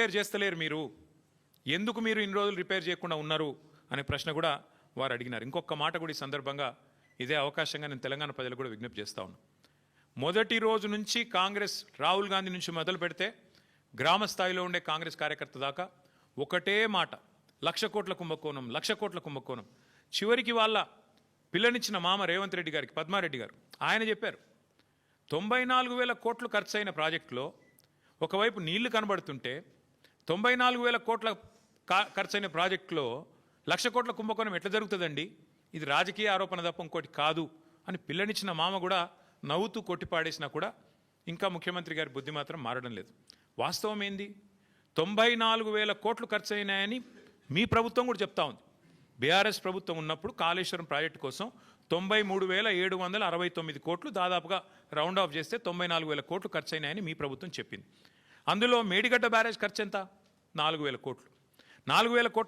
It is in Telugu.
రిపేర్ చేస్తలేరు మీరు? ఎందుకు మీరు ఇన్ని రోజులు రిపేర్ చేయకుండా ఉన్నారు అనే ప్రశ్న కూడా వారు అడిగినారు. ఇంకొక మాట కూడా ఈ సందర్భంగా ఇదే అవకాశంగా నేను తెలంగాణ ప్రజలకు కూడా విజ్ఞప్తి చేస్తా ఉన్నాను. మొదటి రోజు నుంచి కాంగ్రెస్ రాహుల్ గాంధీ నుంచి మొదలు పెడితే గ్రామ స్థాయిలో ఉండే కాంగ్రెస్ కార్యకర్త దాకా ఒకటే మాట, 1,00,000 కోట్ల కుంభకోణం, 1,00,000 కోట్ల కుంభకోణం. చివరికి వాళ్ళ పిల్లనిచ్చిన మామ రేవంత్ రెడ్డి గారికి, పద్మారెడ్డి గారు, ఆయన చెప్పారు 94,000 కోట్లు ఖర్చు అయిన ప్రాజెక్టులో ఒకవైపు నీళ్లు కనబడుతుంటే 94,000 కోట్ల ఖర్చైన ప్రాజెక్టులో 1,00,000 కోట్ల కుంభకోణం ఎట్లా జరుగుతుందండి? ఇది రాజకీయ ఆరోపణ తప్ప ఇంకోటి కాదు అని పిల్లనిచ్చిన మామ కూడా నవ్వుతూ కొట్టిపాడేసినా కూడా ఇంకా ముఖ్యమంత్రి గారి బుద్ధి మాత్రం మారడం లేదు. వాస్తవం ఏంది? 94,000 కోట్లు ఖర్చు అయినాయని మీ ప్రభుత్వం కూడా చెప్తా ఉంది. బీఆర్ఎస్ ప్రభుత్వం ఉన్నప్పుడు కాళేశ్వరం ప్రాజెక్టు కోసం 93,769 కోట్లు, దాదాపుగా రౌండ్ ఆఫ్ చేస్తే 94,000 కోట్లు ఖర్చు అయినాయని మీ ప్రభుత్వం చెప్పింది. అందులో మేడిగడ్డ బ్యారేజ్ ఖర్చు ఎంత? 4,000 కోట్లు. 4,000 కోట్ల